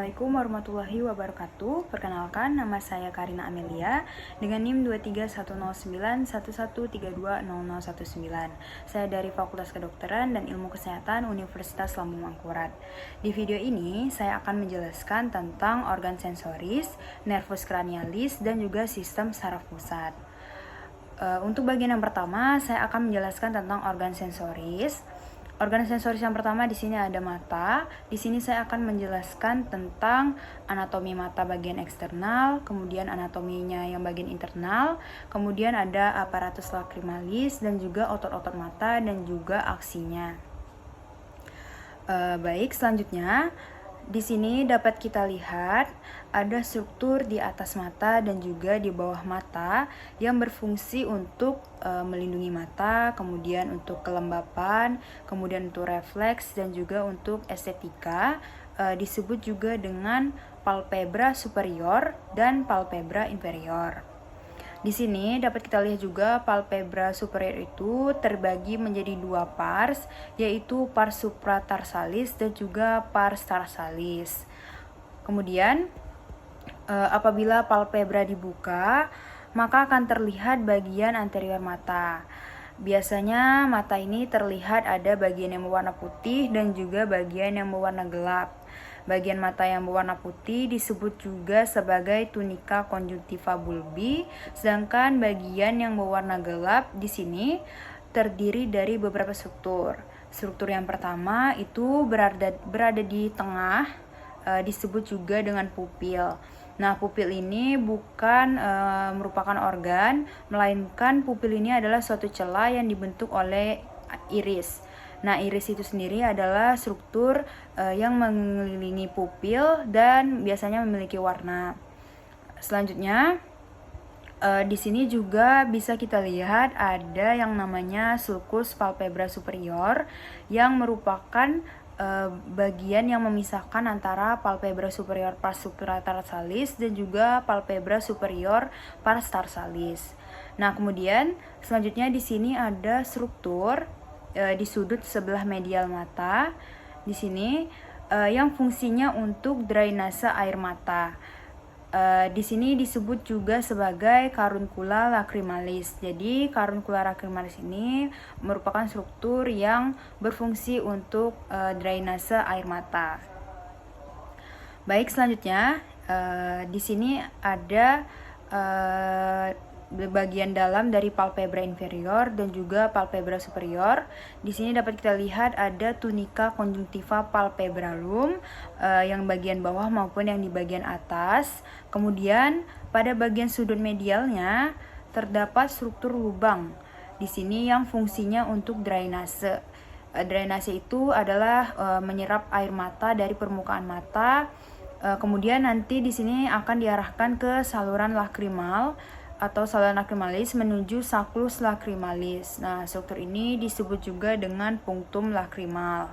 Assalamualaikum warahmatullahi wabarakatuh. Perkenalkan, nama saya Karina Amelia dengan NIM 2310911320019. Saya dari Fakultas Kedokteran dan Ilmu Kesehatan Universitas Lambung Mangkurat. Di video ini saya akan menjelaskan tentang organ sensoris, nervus cranialis, dan juga sistem saraf pusat. Untuk bagian yang pertama, saya akan menjelaskan tentang organ sensoris. Organ sensoris yang pertama di sini ada mata. Di sini saya akan menjelaskan tentang anatomi mata bagian eksternal, kemudian anatominya yang bagian internal, kemudian ada aparatus lacrimalis dan juga otot-otot mata dan juga aksinya. Baik, selanjutnya di sini dapat kita lihat ada struktur di atas mata dan juga di bawah mata yang berfungsi untuk melindungi mata, kemudian untuk kelembapan, kemudian untuk refleks dan juga untuk estetika. Disebut juga dengan palpebra superior dan palpebra inferior. Di sini dapat kita lihat juga palpebra superior itu terbagi menjadi dua pars, yaitu pars supratarsalis dan juga pars tarsalis. Kemudian apabila palpebra dibuka, maka akan terlihat bagian anterior mata. Biasanya mata ini terlihat ada bagian yang berwarna putih dan juga bagian yang berwarna gelap. Bagian mata yang berwarna putih disebut juga sebagai tunica conjunctiva bulbi, sedangkan bagian yang berwarna gelap di sini terdiri dari beberapa struktur. Struktur yang pertama itu berada di tengah, disebut juga dengan pupil. Nah, pupil ini bukan merupakan organ, melainkan pupil ini adalah suatu celah yang dibentuk oleh iris. Nah, iris itu sendiri adalah struktur yang mengelilingi pupil dan biasanya memiliki warna. Selanjutnya, di sini juga bisa kita lihat ada yang namanya sulcus palpebra superior yang merupakan bagian yang memisahkan antara palpebra superior pars supratarsalis dan juga palpebra superior pars tarsalis. Nah, kemudian selanjutnya di sini ada struktur di sudut sebelah medial mata. Di sini yang fungsinya untuk drainase air mata. Di sini disebut juga sebagai caruncula lacrimalis. Jadi caruncula lacrimalis ini merupakan struktur yang berfungsi untuk drainase air mata. Baik, selanjutnya di sini ada bagian dalam dari palpebra inferior dan juga palpebra superior. Di sini dapat kita lihat ada tunica conjunctiva palpebralum yang bagian bawah maupun yang di bagian atas. Kemudian pada bagian sudut medialnya terdapat struktur lubang. Di sini yang fungsinya untuk drainase. Drainase itu adalah menyerap air mata dari permukaan mata. Kemudian nanti di sini akan diarahkan ke saluran lakrimal atau saluran lacrimalis menuju sacculus lacrimalis. Nah, struktur ini disebut juga dengan punctum lacrimal.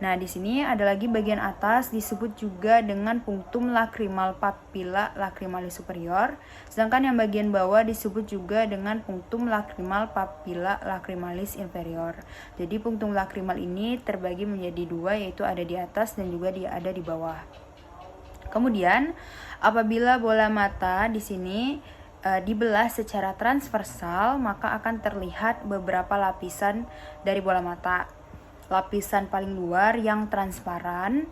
Nah, di sini ada lagi bagian atas disebut juga dengan punctum lacrimal papilla lacrimalis superior, sedangkan yang bagian bawah disebut juga dengan punctum lacrimal papilla lacrimalis inferior. Jadi punctum lacrimal ini terbagi menjadi dua, yaitu ada di atas dan juga ada di bawah. Kemudian, apabila bola mata di sini dibelah secara transversal, maka akan terlihat beberapa lapisan dari bola mata. Lapisan paling luar yang transparan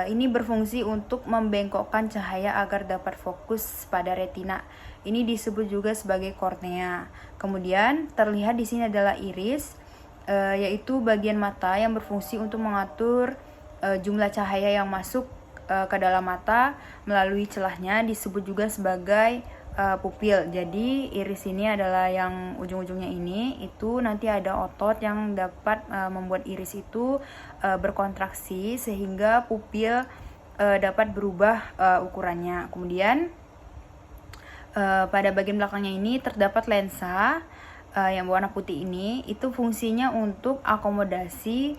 ini berfungsi untuk membengkokkan cahaya agar dapat fokus pada retina. Ini disebut juga sebagai kornea. Kemudian terlihat di sini adalah iris, yaitu bagian mata yang berfungsi untuk mengatur jumlah cahaya yang masuk ke dalam mata melalui celahnya, disebut juga sebagai pupil. Jadi iris ini adalah yang ujung-ujungnya ini, itu nanti ada otot yang dapat membuat iris itu berkontraksi sehingga pupil dapat berubah ukurannya. Kemudian pada bagian belakangnya ini terdapat lensa yang berwarna putih ini, itu fungsinya untuk akomodasi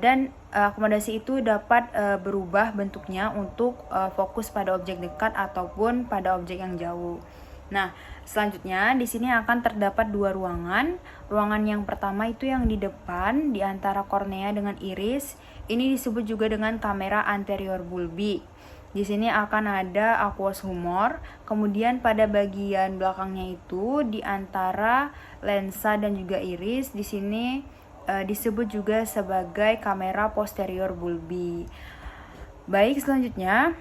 dan akomodasi itu dapat berubah bentuknya untuk fokus pada objek dekat ataupun pada objek yang jauh. Nah, selanjutnya di sini akan terdapat dua ruangan. Ruangan yang pertama itu yang di depan di antara kornea dengan iris. Ini disebut juga dengan kamera anterior bulbi. Di sini akan ada aqueous humor. Kemudian pada bagian belakangnya itu di antara lensa dan juga iris, di sini disebut juga sebagai kamera posterior bulbi. Baik, selanjutnya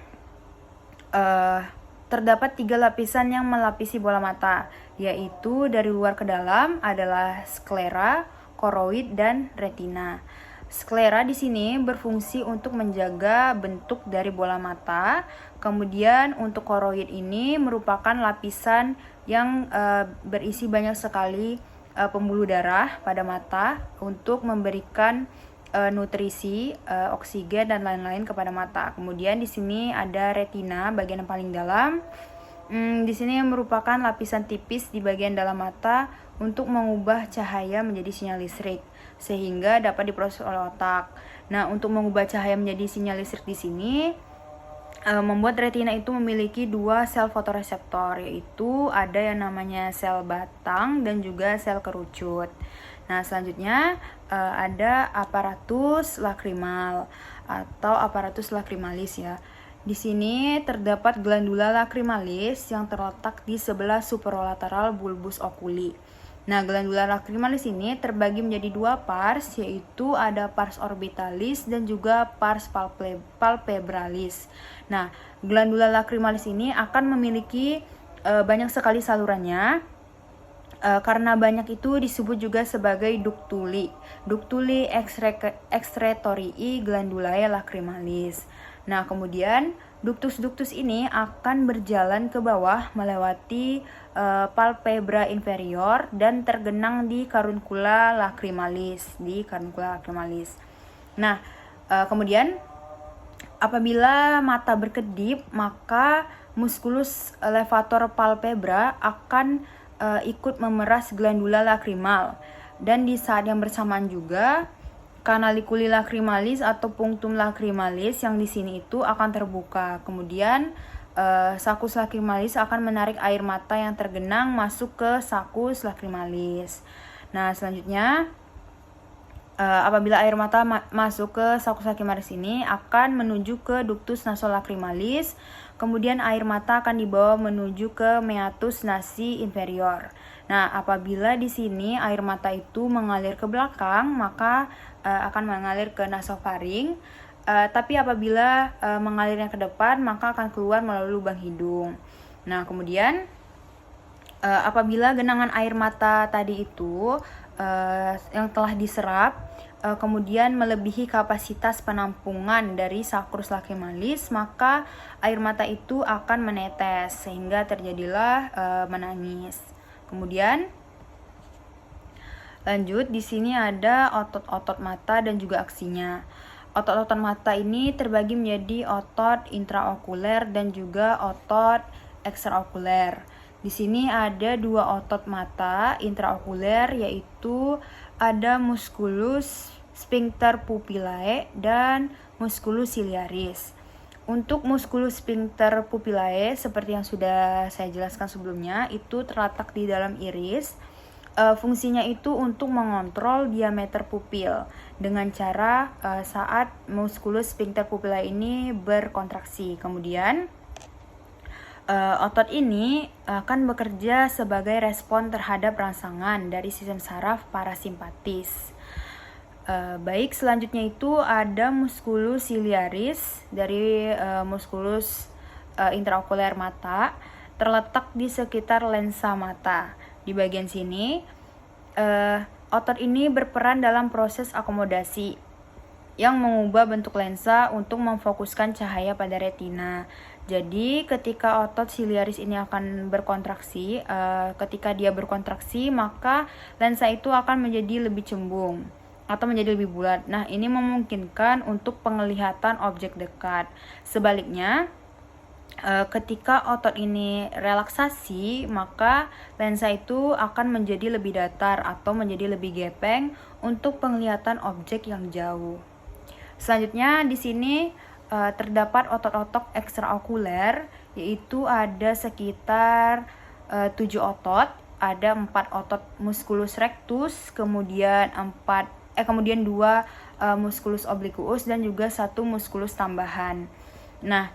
terdapat 3 lapisan yang melapisi bola mata, yaitu dari luar ke dalam adalah sklera, koroid, dan retina. Sklera di sini berfungsi untuk menjaga bentuk dari bola mata. Kemudian untuk koroid ini merupakan lapisan yang berisi banyak sekali pembuluh darah pada mata untuk memberikan nutrisi, oksigen dan lain-lain kepada mata. Kemudian di sini ada retina, bagian yang paling dalam. Di sini merupakan lapisan tipis di bagian dalam mata untuk mengubah cahaya menjadi sinyal listrik sehingga dapat diproses oleh otak. Nah, untuk mengubah cahaya menjadi sinyal listrik di sini membuat retina itu memiliki 2 sel fotoreseptor, yaitu ada yang namanya sel batang dan juga sel kerucut. Nah, selanjutnya ada aparatus lakrimal atau aparatus lacrimalis ya. Di sini terdapat glandula lacrimalis yang terletak di sebelah superolateral bulbus oculi. Nah, glandula lacrimalis ini terbagi menjadi 2 pars, yaitu ada pars orbitalis dan juga pars palpebralis. Nah, glandula lacrimalis ini akan memiliki banyak sekali salurannya. Karena banyak itu disebut juga sebagai ductuli excretorii glandulae lacrimalis. Nah, kemudian ductus-ductus ini akan berjalan ke bawah melewati palpebra inferior dan tergenang di caruncula lacrimalis, Nah, kemudian apabila mata berkedip, maka musculus levator palpebra akan ikut memeras glandula lacrimal, dan di saat yang bersamaan juga canaliculi lacrimalis atau punctum lacrimalis yang di sini itu akan terbuka. Kemudian saccus lacrimalis akan menarik air mata yang tergenang masuk ke saccus lacrimalis. Nah, selanjutnya apabila air mata masuk ke saccus lacrimalis ini akan menuju ke ductus nasolacrimalis. Kemudian air mata akan dibawa menuju ke meatus nasi inferior. Nah, apabila di sini air mata itu mengalir ke belakang, maka akan mengalir ke nasofaring. Tapi apabila mengalirnya ke depan, maka akan keluar melalui lubang hidung. Nah, kemudian apabila genangan air mata tadi itu yang telah diserap kemudian melebihi kapasitas penampungan dari saccus lacrimalis, maka air mata itu akan menetes sehingga terjadilah menangis. Kemudian lanjut, di sini ada otot-otot mata dan juga aksinya. Otot-otot mata ini terbagi menjadi otot intraokuler dan juga otot ekstraokuler. Di sini ada 2 otot mata intraokuler, yaitu ada musculus sphincter pupillae dan musculus ciliaris. Untuk musculus sphincter pupillae, seperti yang sudah saya jelaskan sebelumnya, itu terletak di dalam iris. Fungsinya itu untuk mengontrol diameter pupil dengan cara saat musculus sphincter pupillae ini berkontraksi. Kemudian otot ini akan bekerja sebagai respon terhadap rangsangan dari sistem saraf parasimpatis. Baik, selanjutnya itu ada musculus ciliaris dari musculus intraokuler mata, terletak di sekitar lensa mata. Di bagian sini, otot ini berperan dalam proses akomodasi yang mengubah bentuk lensa untuk memfokuskan cahaya pada retina. Jadi ketika otot ciliaris ini akan berkontraksi, ketika dia berkontraksi maka lensa itu akan menjadi lebih cembung atau menjadi lebih bulat. Nah, ini memungkinkan untuk penglihatan objek dekat. Sebaliknya, ketika otot ini relaksasi, maka lensa itu akan menjadi lebih datar atau menjadi lebih gepeng untuk penglihatan objek yang jauh. Selanjutnya di sini terdapat otot-otot ekstraokuler, yaitu ada sekitar 7 otot. Ada 4 otot musculus rectus, kemudian 2 musculus obliquus dan juga 1 musculus tambahan. Nah,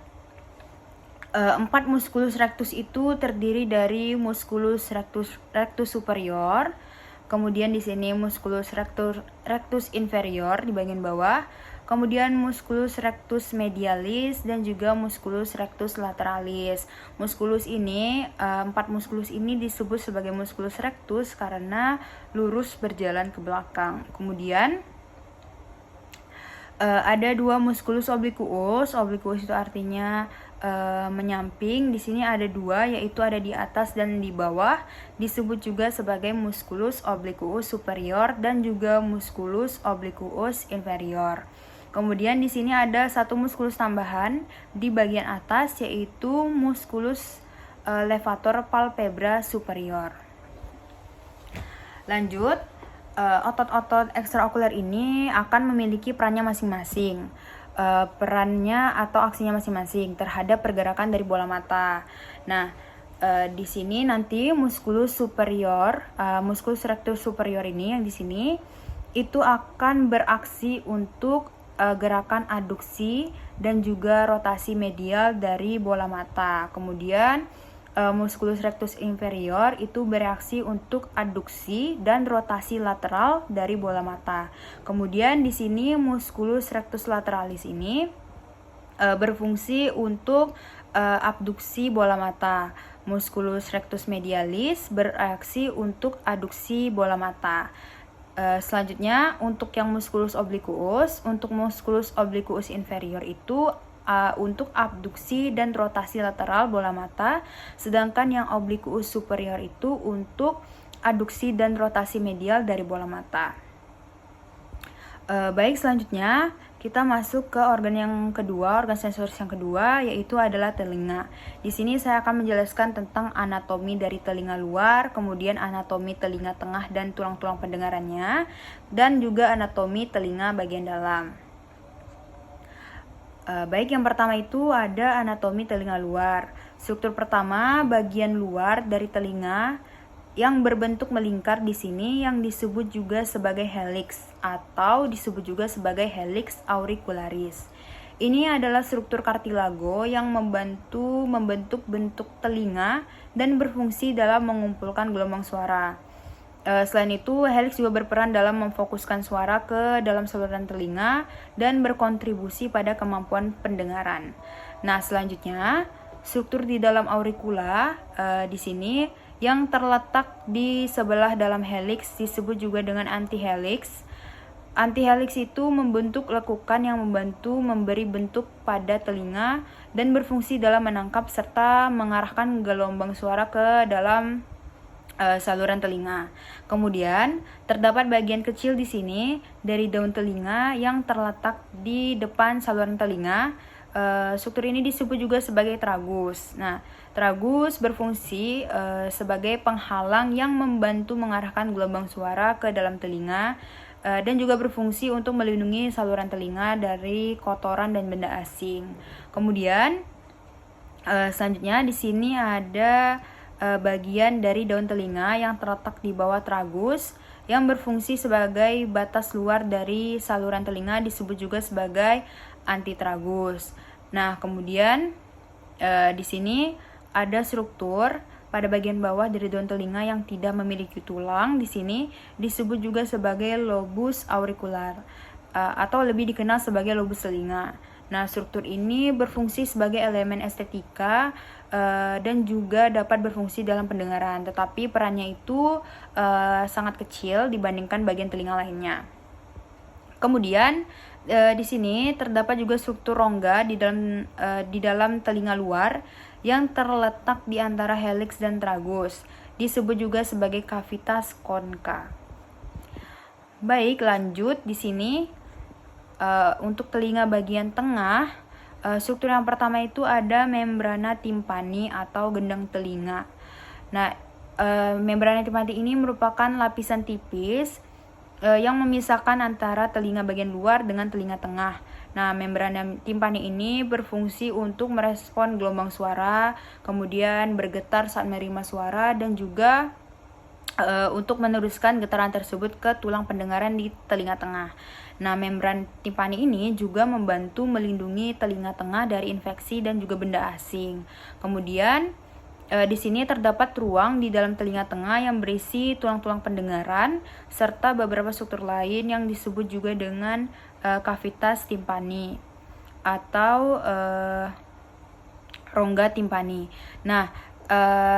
Empat musculus rectus itu terdiri dari musculus rectus superior, kemudian di sini musculus rectus inferior di bagian bawah, kemudian musculus rectus medialis dan juga musculus rectus lateralis. Empat musculus ini disebut sebagai musculus rectus karena lurus berjalan ke belakang. Kemudian ada dua musculus obliquus. Obliquus itu artinya menyamping. Di sini ada dua, yaitu ada di atas dan di bawah. Disebut juga sebagai musculus obliquus superior dan juga musculus obliquus inferior. Kemudian di sini ada satu musculus tambahan di bagian atas, yaitu musculus levator palpebra superior. Lanjut, otot-otot ekstraokuler ini akan memiliki perannya masing-masing. Perannya atau aksinya masing-masing terhadap pergerakan dari bola mata. Nah, di sini nanti musculus rectus superior ini yang di sini itu akan beraksi untuk gerakan aduksi dan juga rotasi medial dari bola mata. Kemudian musculus rectus inferior itu bereaksi untuk aduksi dan rotasi lateral dari bola mata. Kemudian di sini musculus rectus lateralis ini berfungsi untuk abduksi bola mata. Musculus rectus medialis bereaksi untuk aduksi bola mata. Selanjutnya untuk yang musculus obliquus inferior itu untuk abduksi dan rotasi lateral bola mata, sedangkan yang obliquus superior itu untuk aduksi dan rotasi medial dari bola mata. Baik, selanjutnya kita masuk ke organ sensoris yang kedua, yaitu adalah telinga. Di sini saya akan menjelaskan tentang anatomi dari telinga luar, kemudian anatomi telinga tengah dan tulang-tulang pendengarannya, dan juga anatomi telinga bagian dalam. Baik, yang pertama itu ada anatomi telinga luar. Struktur pertama, bagian luar dari telinga yang berbentuk melingkar di sini yang disebut juga sebagai helix atau disebut juga sebagai helix auricularis. Ini adalah struktur kartilago yang membentuk bentuk telinga dan berfungsi dalam mengumpulkan gelombang suara. Selain itu, helix juga berperan dalam memfokuskan suara ke dalam saluran telinga dan berkontribusi pada kemampuan pendengaran. Nah, selanjutnya struktur di dalam auricula di sini yang terletak di sebelah dalam helix disebut juga dengan antihelix. Antihelix itu membentuk lekukan yang membantu memberi bentuk pada telinga dan berfungsi dalam menangkap serta mengarahkan gelombang suara ke dalam saluran telinga. Kemudian terdapat bagian kecil di sini dari daun telinga yang terletak di depan saluran telinga. Struktur ini disebut juga sebagai tragus. Nah, tragus berfungsi sebagai penghalang yang membantu mengarahkan gelombang suara ke dalam telinga dan juga berfungsi untuk melindungi saluran telinga dari kotoran dan benda asing. Kemudian selanjutnya di sini ada bagian dari daun telinga yang terletak di bawah tragus yang berfungsi sebagai batas luar dari saluran telinga disebut juga sebagai antitragus. Nah, kemudian di sini ada struktur pada bagian bawah dari daun telinga yang tidak memiliki tulang. Di sini disebut juga sebagai lobus auricular atau lebih dikenal sebagai lobus telinga. Nah, struktur ini berfungsi sebagai elemen estetika dan juga dapat berfungsi dalam pendengaran, tetapi perannya itu sangat kecil dibandingkan bagian telinga lainnya. Kemudian di sini terdapat juga struktur rongga di dalam telinga luar yang terletak di antara helix dan tragus, disebut juga sebagai cavitas concha. Baik, lanjut di sini untuk telinga bagian tengah. Struktur yang pertama itu ada membrana timpani atau gendang telinga. Nah, membrana timpani ini merupakan lapisan tipis yang memisahkan antara telinga bagian luar dengan telinga tengah. Nah, membrana timpani ini berfungsi untuk merespon gelombang suara, kemudian bergetar saat menerima suara dan juga untuk meneruskan getaran tersebut ke tulang pendengaran di telinga tengah. Nah, membran timpani ini juga membantu melindungi telinga tengah dari infeksi dan juga benda asing. Kemudian di sini terdapat ruang di dalam telinga tengah yang berisi tulang-tulang pendengaran serta beberapa struktur lain yang disebut juga dengan kavitas timpani atau rongga timpani. Nah,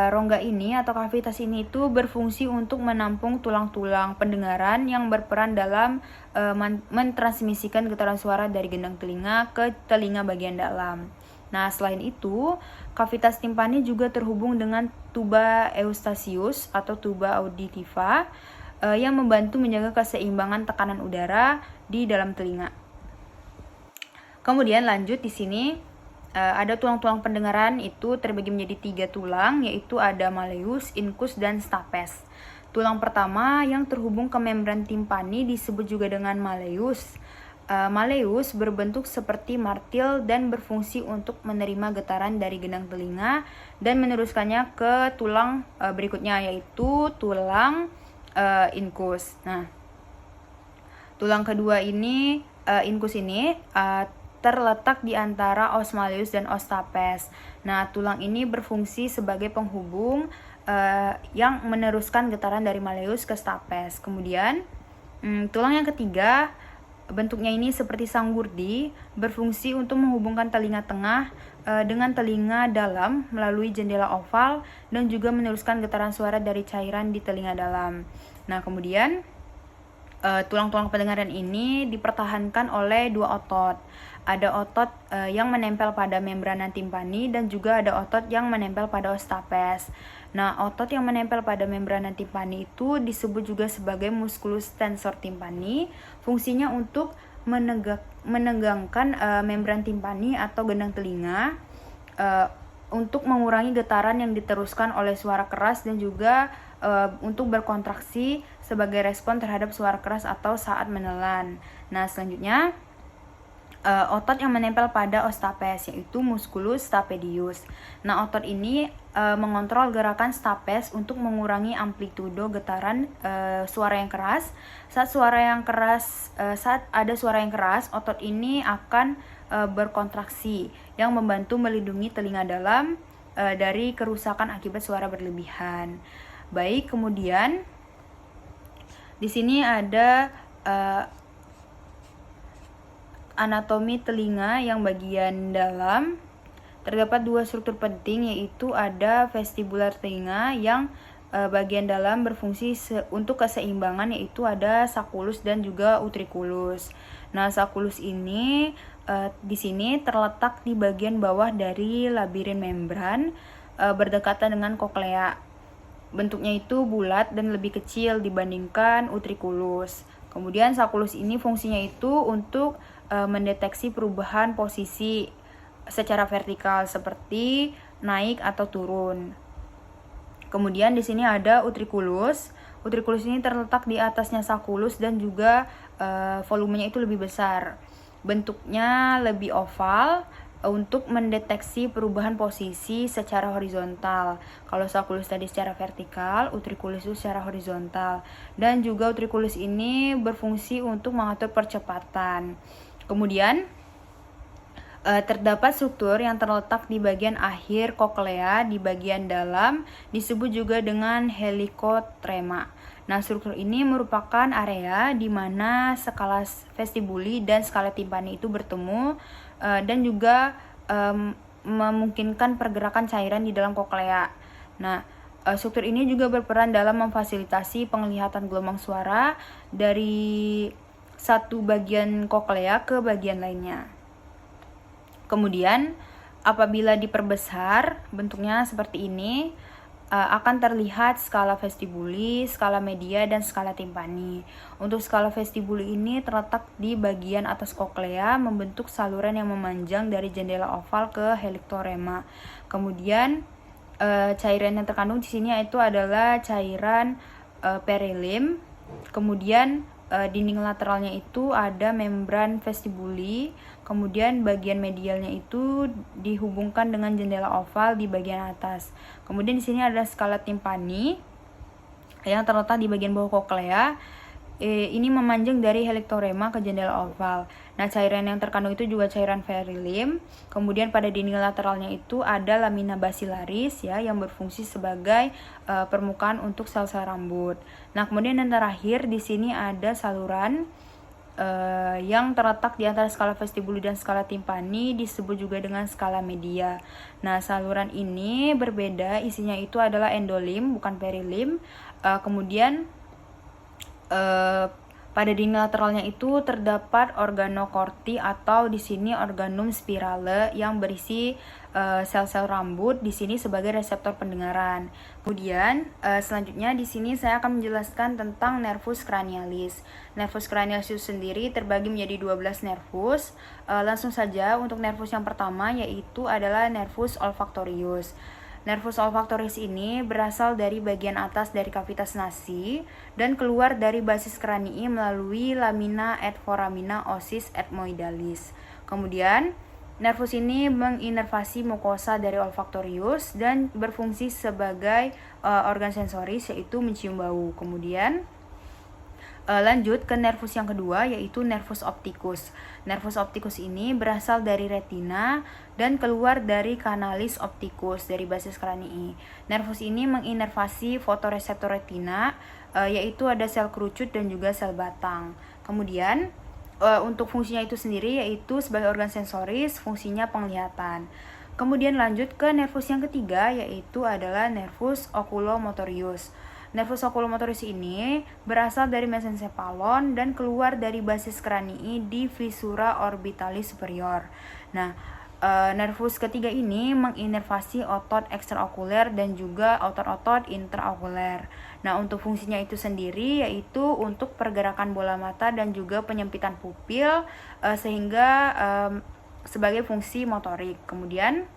rongga ini atau kavitas ini itu berfungsi untuk menampung tulang-tulang pendengaran yang berperan dalam mentransmisikan getaran suara dari gendang telinga ke telinga bagian dalam. Nah, selain itu, kavitas timpani juga terhubung dengan tuba eustachius atau tuba auditiva yang membantu menjaga keseimbangan tekanan udara di dalam telinga. Kemudian lanjut di sini ada tulang-tulang pendengaran itu terbagi menjadi 3 tulang, yaitu ada malleus, incus, dan stapes. Tulang pertama yang terhubung ke membran timpani disebut juga dengan malleus. Malleus berbentuk seperti martil dan berfungsi untuk menerima getaran dari gendang telinga dan meneruskannya ke tulang berikutnya, yaitu tulang incus. Nah, tulang kedua ini, incus ini terletak di antara os malleus dan os stapes. Nah, tulang ini berfungsi sebagai penghubung yang meneruskan getaran dari malleus ke stapes. Kemudian, tulang yang ketiga bentuknya ini seperti sanggurdi, berfungsi untuk menghubungkan telinga tengah dengan telinga dalam melalui jendela oval dan juga meneruskan getaran suara dari cairan di telinga dalam. Nah, kemudian tulang-tulang pendengaran ini dipertahankan oleh 2 otot. Ada otot yang menempel pada membrana timpani dan juga ada otot yang menempel pada os stapes. Nah, otot yang menempel pada membrana timpani itu disebut juga sebagai musculus tensor timpani. Fungsinya untuk menegangkan membran timpani atau gendang telinga untuk mengurangi getaran yang diteruskan oleh suara keras dan juga untuk berkontraksi sebagai respon terhadap suara keras atau saat menelan. Nah, selanjutnya otot yang menempel pada os stapes yaitu musculus stapedius. Nah, otot ini mengontrol gerakan stapes untuk mengurangi amplitudo getaran suara yang keras. Saat ada suara yang keras, otot ini akan berkontraksi yang membantu melindungi telinga dalam dari kerusakan akibat suara berlebihan. Baik, kemudian di sini ada anatomi telinga yang bagian dalam. Terdapat 2 struktur penting, yaitu ada vestibular telinga yang bagian dalam berfungsi untuk keseimbangan, yaitu ada sacculus dan juga utriculus. Nah, sacculus ini di sini terletak di bagian bawah dari labirin membran berdekatan dengan koklea. Bentuknya itu bulat dan lebih kecil dibandingkan utriculus. Kemudian sacculus ini fungsinya itu untuk mendeteksi perubahan posisi secara vertikal seperti naik atau turun. Kemudian di sini ada utriculus. Utriculus ini terletak di atasnya sacculus dan juga volumenya itu lebih besar. Bentuknya lebih oval untuk mendeteksi perubahan posisi secara horizontal. Kalau sacculus tadi secara vertikal, utriculus itu secara horizontal. Dan juga utriculus ini berfungsi untuk mengatur percepatan. Kemudian terdapat struktur yang terletak di bagian akhir koklea di bagian dalam disebut juga dengan helicotrema. Nah, struktur ini merupakan area di mana skala vestibuli dan skala timpani itu bertemu dan juga memungkinkan pergerakan cairan di dalam koklea. Nah, struktur ini juga berperan dalam memfasilitasi penglihatan gelombang suara dari satu bagian koklea ke bagian lainnya. Kemudian apabila diperbesar bentuknya seperti ini, akan terlihat skala vestibuli, skala media, dan skala timpani. Untuk skala vestibuli ini terletak di bagian atas koklea membentuk saluran yang memanjang dari jendela oval ke helictorema. Kemudian cairan yang terkandung di sini itu adalah cairan perilim. Kemudian dinding lateralnya itu ada membran vestibuli, kemudian bagian medialnya itu dihubungkan dengan jendela oval di bagian atas. Kemudian di sini ada skala timpani yang terletak di bagian bawah koklea. Ini memanjang dari helictorema ke jendela oval. Nah, cairan yang terkandung itu juga cairan verilim. Kemudian pada dinding lateralnya itu ada lamina basilaris ya yang berfungsi sebagai permukaan untuk sel-sel rambut. Nah, kemudian yang terakhir di sini ada saluran yang terletak di antara skala vestibuli dan skala timpani, disebut juga dengan skala media. Nah, saluran ini berbeda, isinya itu adalah endolim bukan perilim. Kemudian pada dinding lateralnya itu terdapat organokorti atau di sini organum spirale yang berisi sel-sel rambut di sini sebagai reseptor pendengaran. Kemudian selanjutnya di sini saya akan menjelaskan tentang nervus cranialis. Nervus cranialis itu sendiri terbagi menjadi 12 nervus. Langsung saja untuk nervus yang pertama yaitu adalah nervus olfactorius. Nervus olfactorius ini berasal dari bagian atas dari kavitas nasi dan keluar dari basis kranii melalui lamina et foramina osis ethmoidalis. Kemudian, nervus ini menginervasi mukosa dari olfactorius dan berfungsi sebagai organ sensoris yaitu mencium bau. Kemudian, lanjut ke nervus yang kedua yaitu nervus opticus. Nervus opticus ini berasal dari retina dan keluar dari canalis opticus dari basis kranii. Nervus ini menginervasi fotoreseptor retina yaitu ada sel kerucut dan juga sel batang. Kemudian untuk fungsinya itu sendiri yaitu sebagai organ sensoris, fungsinya penglihatan. Kemudian lanjut ke nervus yang ketiga yaitu adalah nervus oculomotorius. Nervus oculomotorius ini berasal dari mesencephalon dan keluar dari basis kranii di visura orbitalis superior. Nah, nervus ketiga ini menginervasi otot ekstraokuler dan juga otot-otot intraokuler. Nah, untuk fungsinya itu sendiri yaitu untuk pergerakan bola mata dan juga penyempitan pupil sehingga sebagai fungsi motorik. Kemudian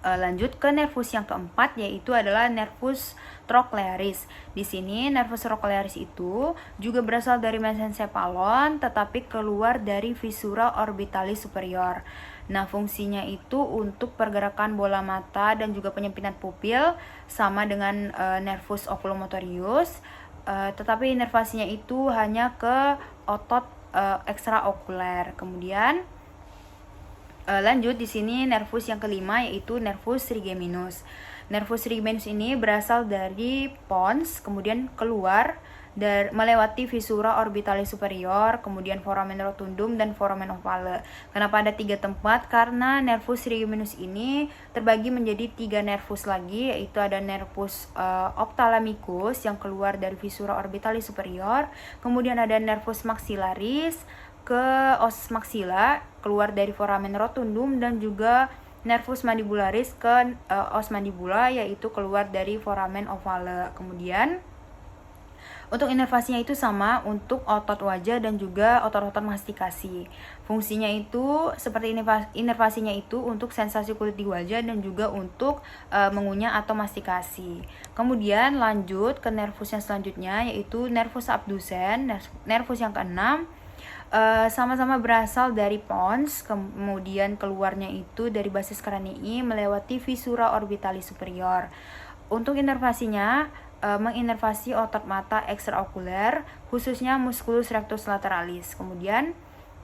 lanjut ke nervus yang keempat yaitu adalah nervus trochlearis. Di sini nervus trochlearis itu juga berasal dari mesencephalon tetapi keluar dari visura orbitalis superior. Nah, fungsinya itu untuk pergerakan bola mata dan juga penyempitan pupil sama dengan nervus oculomotorius, tetapi inervasinya itu hanya ke otot ekstraokuler. Kemudian lanjut di sini nervus yang kelima yaitu nervus trigeminus. Nervus trigeminus ini berasal dari pons, kemudian keluar melewati visura orbitalis superior, kemudian foramen rotundum dan foramen ovale. Kenapa ada 3 tempat? Karena nervus trigeminus ini terbagi menjadi 3 nervus lagi, yaitu ada nervus ophthalmicus yang keluar dari visura orbitalis superior, kemudian ada nervus maxillaris ke os maxilla keluar dari foramen rotundum dan juga nervus mandibularis ke os mandibula yaitu keluar dari foramen ovale. Kemudian untuk inervasinya itu sama untuk otot wajah dan juga otot-otot mastikasi. Fungsinya itu seperti inervasinya itu untuk sensasi kulit di wajah dan juga untuk mengunyah atau mastikasi. Kemudian lanjut ke nervus yang selanjutnya yaitu nervus abducens. Nervus yang keenam sama-sama berasal dari pons, kemudian keluarnya itu dari basis kranii melewati visura orbitalis superior. Untuk inervasinya menginervasi otot mata ekstraokuler, khususnya musculus rectus lateralis. Kemudian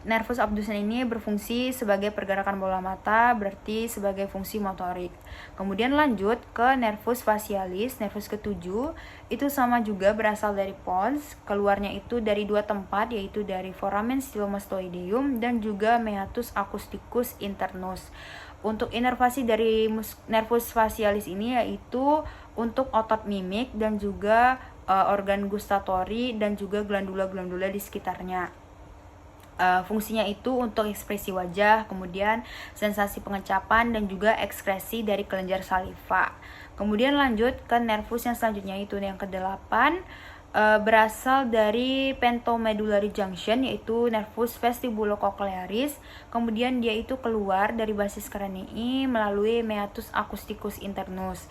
nervus abducens ini berfungsi sebagai pergerakan bola mata, berarti sebagai fungsi motorik. Kemudian lanjut ke nervus facialis, nervus ketujuh, itu sama juga berasal dari pons, keluarnya itu dari 2 tempat, yaitu dari foramen stylomastoideum dan juga meatus acousticus internus. Untuk inervasi dari nervus facialis ini yaitu untuk otot mimik dan juga organ gustatori dan juga glandula-glandula di sekitarnya. Fungsinya itu untuk ekspresi wajah, kemudian sensasi pengecapan dan juga ekskresi dari kelenjar saliva. Kemudian lanjut ke nervus yang selanjutnya itu yang ke-8, berasal dari pentomedullary junction yaitu nervus vestibulocochlearis. Kemudian dia itu keluar dari basis kranii melalui meatus acousticus internus.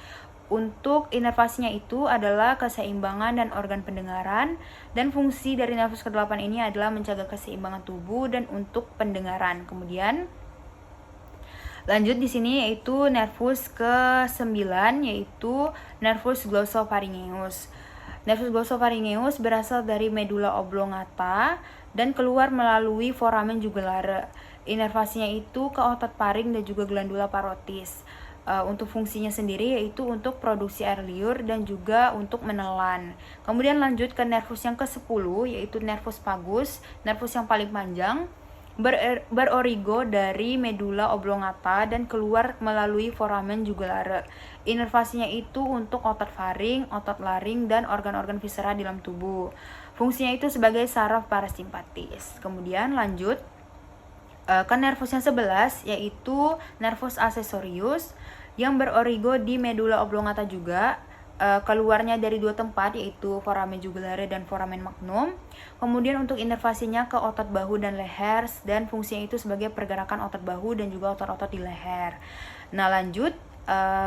Untuk inervasinya itu adalah keseimbangan dan organ pendengaran, dan fungsi dari nervus ke-8 ini adalah menjaga keseimbangan tubuh dan untuk pendengaran. Kemudian lanjut di sini yaitu nervus ke-9 yaitu nervus glossopharyngeus. Nervus glossopharyngeus berasal dari medula oblongata dan keluar melalui foramen jugulare. Inervasinya itu ke otot paring dan juga glandula parotis. Untuk fungsinya sendiri yaitu untuk produksi air liur dan juga untuk menelan. Kemudian lanjut ke nervus yang ke-10 yaitu nervus vagus, nervus yang paling panjang, berorigo dari medula oblongata dan keluar melalui foramen jugulare. Inervasinya itu untuk otot faring, otot laring, dan organ-organ viscera di dalam tubuh. Fungsinya itu sebagai saraf parasimpatis. Kemudian lanjut ke nervus yang 11 yaitu nervus accessorius yang berorigo di medula oblongata juga, keluarnya dari dua tempat yaitu foramen jugulare dan foramen magnum. Kemudian untuk inervasinya ke otot bahu dan leher dan fungsinya itu sebagai pergerakan otot bahu dan juga otot-otot di leher. Nah lanjut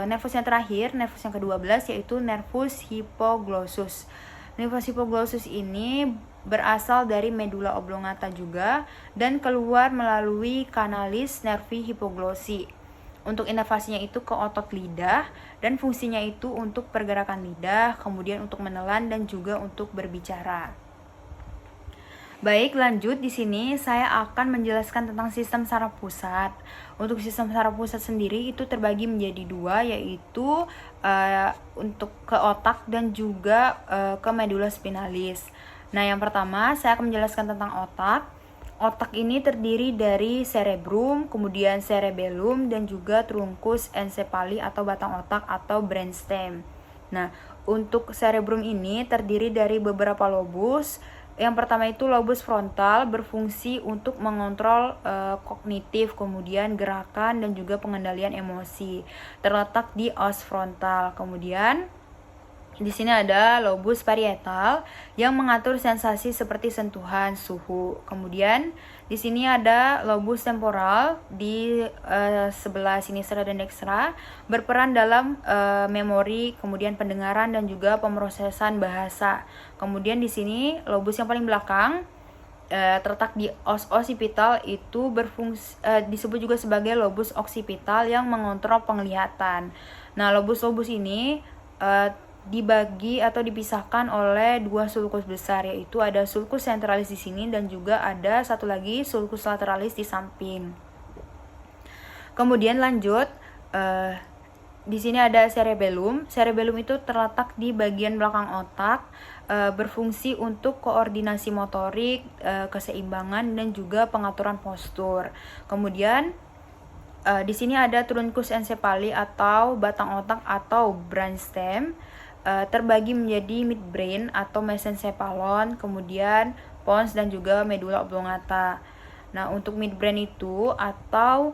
nervus yang terakhir, nervus yang ke-12 yaitu nervus hypoglossus. Nervus hypoglossus ini berasal dari medula oblongata juga dan keluar melalui kanalis nervi hipoglossi. Untuk inervasinya itu ke otot lidah dan fungsinya itu untuk pergerakan lidah, kemudian untuk menelan dan juga untuk berbicara. Baik, lanjut di sini saya akan menjelaskan tentang sistem saraf pusat. Untuk sistem saraf pusat sendiri itu terbagi menjadi dua, yaitu untuk ke otak dan juga ke medula spinalis. Nah, yang pertama saya akan menjelaskan tentang otak. Otak ini terdiri dari cerebrum, kemudian cerebellum, dan juga truncus encephalli atau batang otak atau brainstem. Nah, untuk cerebrum ini terdiri dari beberapa lobus. Yang pertama itu lobus frontal berfungsi untuk mengontrol kognitif, kemudian gerakan dan juga pengendalian emosi. Terletak di os frontal. Kemudian di sini ada lobus parietal yang mengatur sensasi seperti sentuhan, suhu. Kemudian di sini ada lobus temporal di sebelah sinistra dan dekstra, berperan dalam memori, kemudian pendengaran dan juga pemrosesan bahasa. Kemudian di sini lobus yang paling belakang terletak di os occipital itu berfungsi disebut juga sebagai lobus occipital yang mengontrol penglihatan. Nah, lobus-lobus ini dibagi atau dipisahkan oleh dua sulcus besar, yaitu ada sulcus centralis di sini dan juga ada satu lagi sulcus lateralis di samping. Kemudian lanjut di sini ada cerebellum. Cerebellum itu terletak di bagian belakang otak, berfungsi untuk koordinasi motorik, keseimbangan dan juga pengaturan postur. Kemudian di sini ada truncus encephalli atau batang otak atau brainstem, terbagi menjadi midbrain atau mesencephalon, kemudian pons dan juga medula oblongata. Nah, untuk midbrain itu atau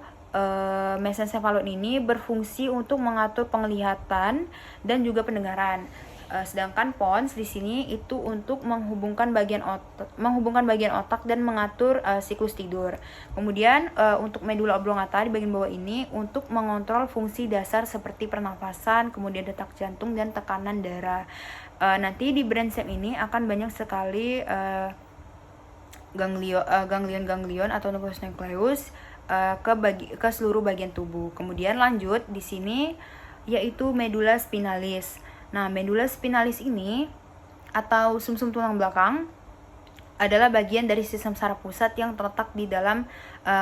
mesencephalon ini berfungsi untuk mengatur penglihatan dan juga pendengaran. Sedangkan pons di sini itu untuk menghubungkan bagian otak dan mengatur siklus tidur. Kemudian untuk medula oblongata di bagian bawah ini untuk mengontrol fungsi dasar seperti pernafasan, kemudian detak jantung dan tekanan darah. Nanti di brainstem ini akan banyak sekali ganglion atau nucleus nucleus ke seluruh bagian tubuh. Kemudian lanjut di sini yaitu medula spinalis. Nah, medula spinalis ini atau sumsum tulang belakang adalah bagian dari sistem saraf pusat yang terletak di dalam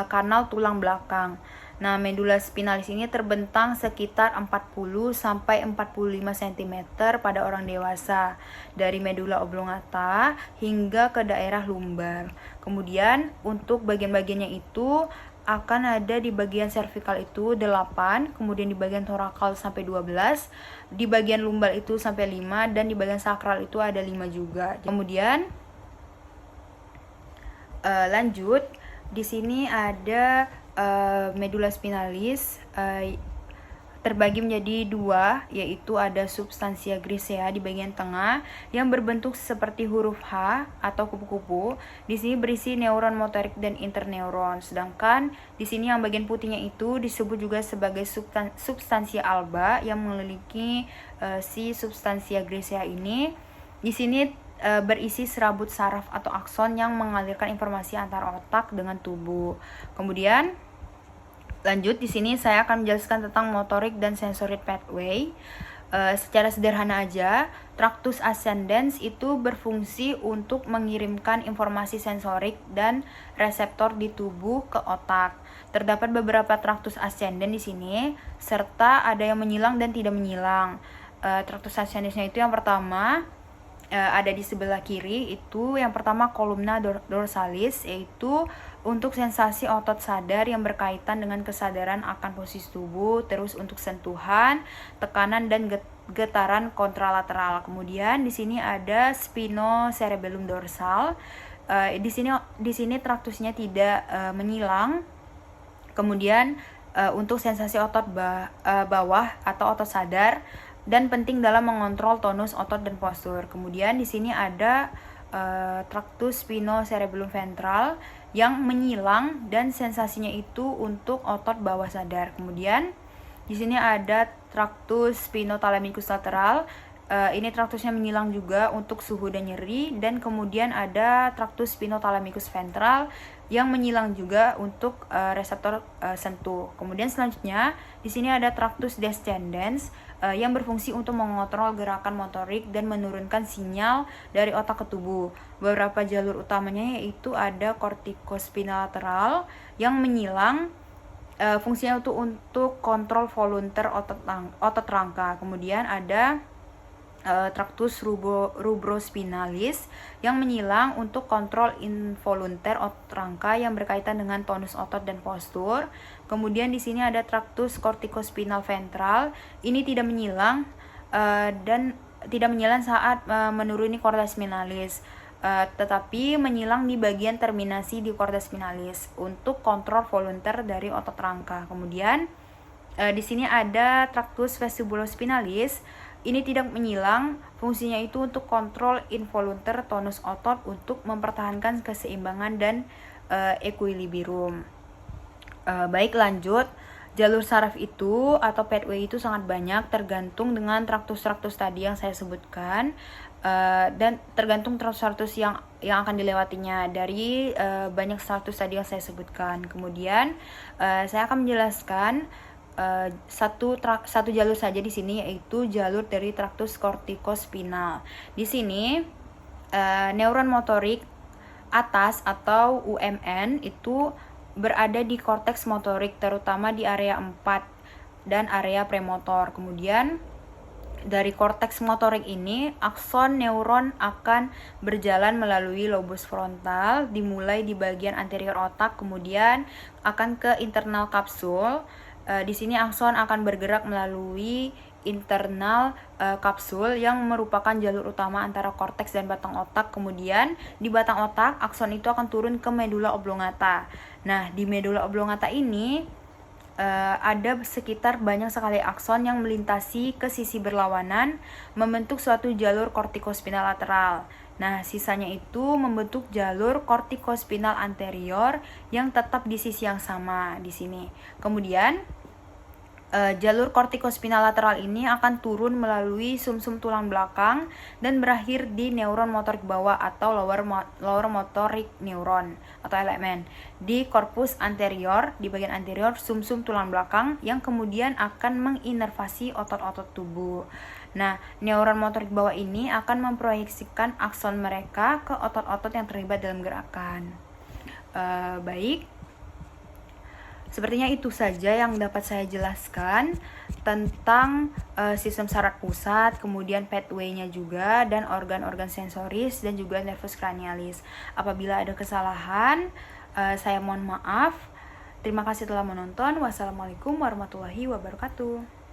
kanal tulang belakang. Nah, medula spinalis ini terbentang sekitar 40 sampai 45 cm pada orang dewasa dari medula oblongata hingga ke daerah lumbar. Kemudian untuk bagian-bagiannya itu akan ada di bagian cervical itu 8, kemudian di bagian thoracal sampai 12, di bagian lumbar itu sampai 5, dan di bagian sakral itu ada 5 juga. Kemudian lanjut di sini ada medula spinalis terbagi menjadi dua, yaitu ada substansia grisea di bagian tengah yang berbentuk seperti huruf H atau kupu-kupu. Di sini berisi neuron motorik dan interneuron. Sedangkan di sini yang bagian putihnya itu disebut juga sebagai substansia alba yang mengelilingi si substansia grisea ini. Di sini berisi serabut saraf atau akson yang mengalirkan informasi antara otak dengan tubuh. Kemudian lanjut di sini saya akan menjelaskan tentang motorik dan sensory pathway. Secara sederhana aja, tractus ascendens itu berfungsi untuk mengirimkan informasi sensorik dan reseptor di tubuh ke otak. Terdapat beberapa tractus ascendens di sini, serta ada yang menyilang dan tidak menyilang. Tractus ascendensnya itu yang pertama ada di sebelah kiri, itu yang pertama columna dorsalis, yaitu untuk sensasi otot sadar yang berkaitan dengan kesadaran akan posisi tubuh, terus untuk sentuhan, tekanan dan getaran kontralateral. Kemudian di sini ada spinocerebellum dorsal. Di sini traktusnya tidak menyilang. Kemudian untuk sensasi otot bawah atau otot sadar dan penting dalam mengontrol tonus otot dan postur. Kemudian di sini ada tractus spinocerebellum ventral yang menyilang dan sensasinya itu untuk otot bawah sadar. Kemudian di sini ada tractus spinothalamicus lateral. Ini traktusnya menyilang juga untuk suhu dan nyeri, dan kemudian ada tractus spinothalamicus ventral yang menyilang juga untuk reseptor sentuh. Kemudian selanjutnya di sini ada tractus descendens yang berfungsi untuk mengontrol gerakan motorik dan menurunkan sinyal dari otak ke tubuh. Beberapa jalur utamanya yaitu ada corticospinal lateral yang menyilang, fungsinya itu untuk kontrol volunteer otot rangka. Kemudian ada tractus rubrospinalis yang menyilang untuk kontrol involunter otot rangka yang berkaitan dengan tonus otot dan postur. Kemudian di sini ada tractus corticospinal ventral. Ini tidak menyilang dan tidak menyilang saat menuruni corda spinalis, tetapi menyilang di bagian terminasi di corda spinalis untuk kontrol volunter dari otot rangka. Kemudian di sini ada tractus vestibulospinalis. Ini tidak menyilang, fungsinya itu untuk kontrol involunter tonus otot untuk mempertahankan keseimbangan dan equilibrium. Baik, lanjut. Jalur saraf itu atau pathway itu sangat banyak, tergantung dengan traktus-traktus tadi yang saya sebutkan, dan tergantung traktus-traktus yang akan dilewatinya dari banyak traktus tadi yang saya sebutkan. Kemudian saya akan menjelaskan satu jalur saja di sini, yaitu jalur dari traktus corticospinal. Di sini neuron motorik atas atau UMN itu berada di korteks motorik, terutama di area 4 dan area premotor. Kemudian dari korteks motorik ini, akson neuron akan berjalan melalui lobus frontal, dimulai di bagian anterior otak, kemudian akan ke internal kapsul. Di sini akson akan bergerak melalui internal kapsul yang merupakan jalur utama antara korteks dan batang otak. Kemudian di batang otak, akson itu akan turun ke medula oblongata. Nah, di medula oblongata ini ada sekitar banyak sekali akson yang melintasi ke sisi berlawanan, membentuk suatu jalur kortikospinal lateral. Nah, sisanya itu membentuk jalur kortikospinal anterior yang tetap di sisi yang sama di sini. Kemudian jalur kortikospinal lateral ini akan turun melalui sumsum tulang belakang dan berakhir di neuron motorik bawah atau lower motorik neuron atau elemen di korpus anterior, di bagian anterior sumsum tulang belakang, yang kemudian akan menginervasi otot-otot tubuh. Nah, neuron motorik bawah ini akan memproyeksikan akson mereka ke otot-otot yang terlibat dalam gerakan. Baik, sepertinya itu saja yang dapat saya jelaskan tentang sistem saraf pusat, kemudian pathway-nya juga, dan organ-organ sensoris dan juga nervus cranialis. Apabila ada kesalahan, saya mohon maaf. Terima kasih telah menonton. Wassalamualaikum warahmatullahi wabarakatuh.